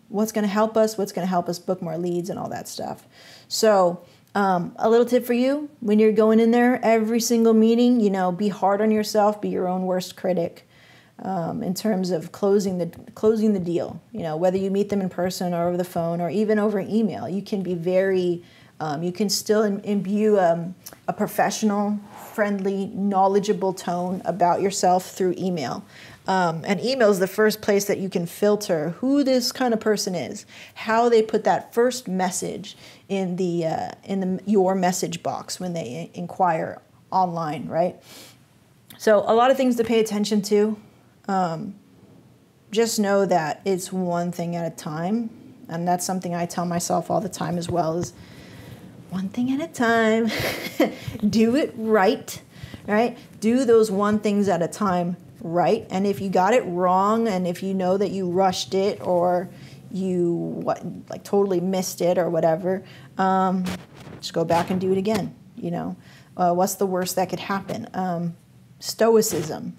help us? What's gonna help us book more leads and all that stuff? So. A little tip for you, when you're going in there every single meeting, you know, be hard on yourself, be your own worst critic in terms of closing the deal. You know, whether you meet them in person or over the phone or even over email, you can be very, you can still imbue a professional, friendly, knowledgeable tone about yourself through email. And email is the first place that you can filter who this kind of person is, how they put that first message in your message box when they inquire online, right? So a lot of things to pay attention to. Just know that it's one thing at a time. And that's something I tell myself all the time as well, is one thing at a time. Do it right, right? Do those one things at a time right. And if you got it wrong, and if you know that you rushed it, or you totally missed it or whatever, just go back and do it again. What's the worst that could happen? Stoicism.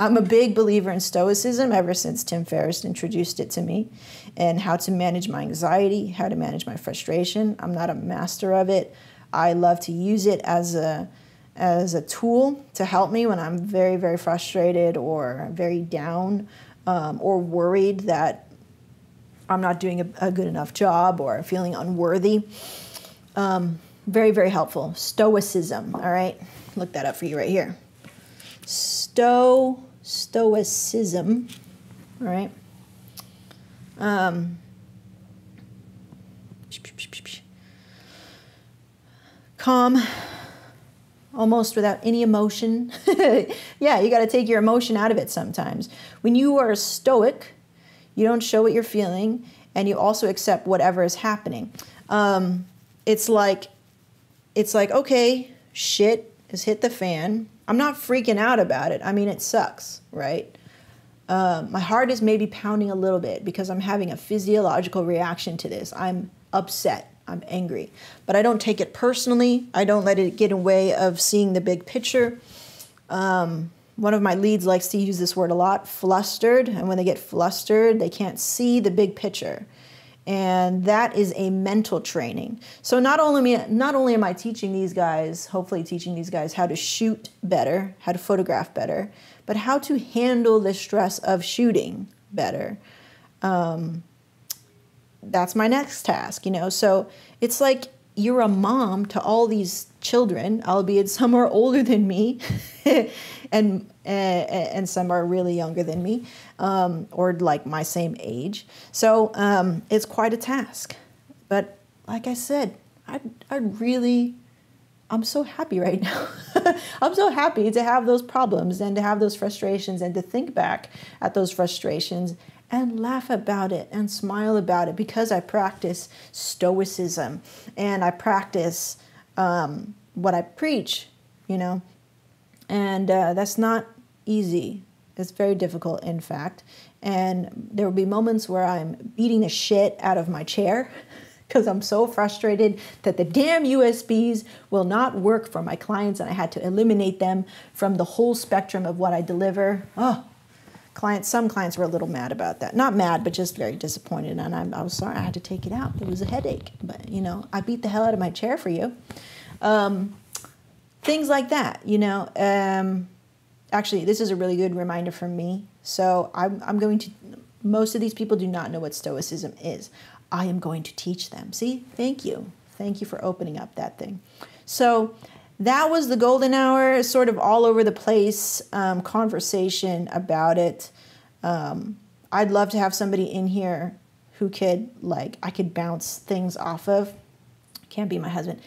I'm a big believer in Stoicism ever since Tim Ferriss introduced it to me, and how to manage my anxiety, how to manage my frustration. I'm not a master of it. I love to use it as a tool to help me when I'm very, very frustrated, or very down, or worried that I'm not doing a good enough job, or feeling unworthy. Very, very helpful. Stoicism, all right? Look that up for you right here. Stoicism, all right? Calm, almost without any emotion. Yeah, you got to take your emotion out of it sometimes. When you are stoic, you don't show what you're feeling, and you also accept whatever is happening. It's like, okay, shit has hit the fan. I'm not freaking out about it. I mean, it sucks, right? My heart is maybe pounding a little bit because I'm having a physiological reaction to this. I'm upset. I'm angry. But I don't take it personally. I don't let it get in the way of seeing the big picture. One of my leads likes to use this word a lot, flustered. And when they get flustered, they can't see the big picture. And that is a mental training. So not only am I teaching these guys, hopefully teaching these guys how to shoot better, how to photograph better, but how to handle the stress of shooting better. That's my next task, So it's like you're a mom to all these children, albeit some are older than me, and some are really younger than me, or like my same age. So it's quite a task. But like I said, I'm so happy right now. I'm so happy to have those problems and to have those frustrations and to think back at those frustrations and laugh about it and smile about it, because I practice stoicism and I practice what I preach, and that's not easy. It's very difficult, in fact. And there will be moments where I'm beating the shit out of my chair because I'm so frustrated that the damn USBs will not work for my clients, and I had to eliminate them from the whole spectrum of what I deliver. Some clients were a little mad about that. Not mad, but just very disappointed. And I was sorry I had to take it out. It was a headache. But, I beat the hell out of my chair for you. Things like that, Actually, this is a really good reminder for me. So most of these people do not know what Stoicism is. I am going to teach them. See, thank you. Thank you for opening up that thing. So that was the golden hour, sort of all over the place conversation about it. I'd love to have somebody in here who I could bounce things off of. Can't be my husband.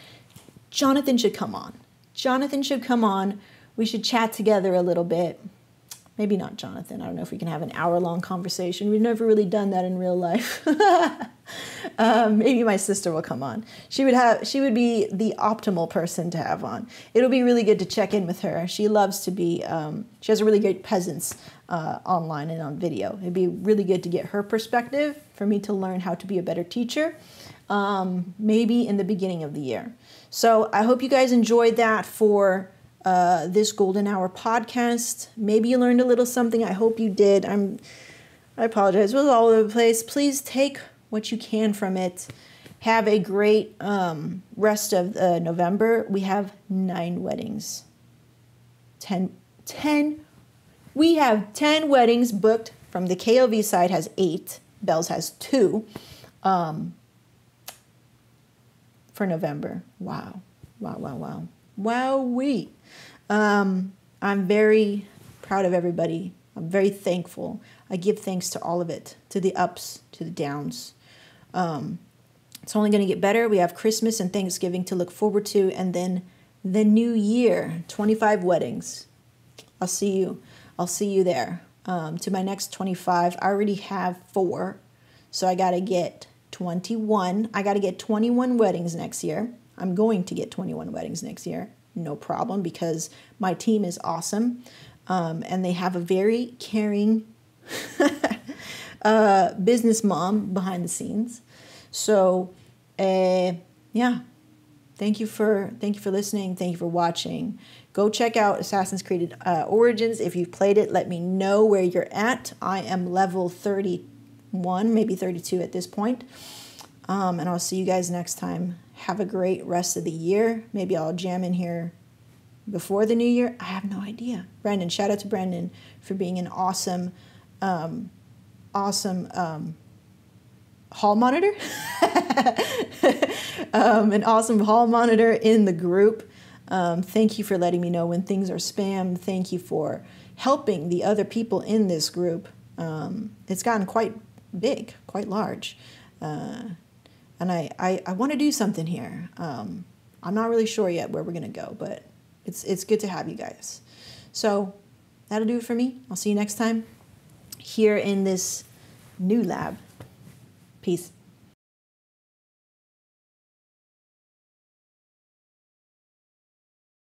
Jonathan should come on. We should chat together a little bit. Maybe not Jonathan. I don't know if we can have an hour-long conversation. We've never really done that in real life. Maybe my sister will come on. She would be the optimal person to have on. It'll be really good to check in with her. She loves to be, she has a really great presence online and on video. It'd be really good to get her perspective for me to learn how to be a better teacher, maybe in the beginning of the year. So I hope you guys enjoyed that for this Golden Hour podcast. Maybe you learned a little something. I hope you did. I apologize. It was all over the place. Please take what you can from it. Have a great rest of November. We have 9 weddings. 10. We have 10 weddings booked. From the KLV side has 8. Bells has 2 for November. Wow. Wowee. I'm very proud of everybody I'm very thankful. I give thanks to all of it, to the ups, to the downs. It's only going to get better. We have Christmas and Thanksgiving to look forward to, and then the new year, 25 weddings. I'll see you. I'll see you there. To my next 25, I already have 4, so I got to get 21. I got to get 21 weddings next year. I'm going to get 21 weddings next year. No problem, because my team is awesome. And they have a very caring business mom behind the scenes. So, yeah. Thank you for listening. Thank you for watching. Go check out Assassin's Creed Origins. If you've played it, let me know where you're at. I am level 31, maybe 32 at this point. And I'll see you guys next time. Have a great rest of the year. Maybe I'll jam in here before the new year. I have no idea. Brandon, shout out to Brandon for being an awesome hall monitor. An awesome hall monitor in the group. Thank you for letting me know when things are spam. Thank you for helping the other people in this group. It's gotten quite big, quite large. And I want to do something here. I'm not really sure yet where we're going to go, but it's good to have you guys. So that'll do it for me. I'll see you next time here in this new lab. Peace.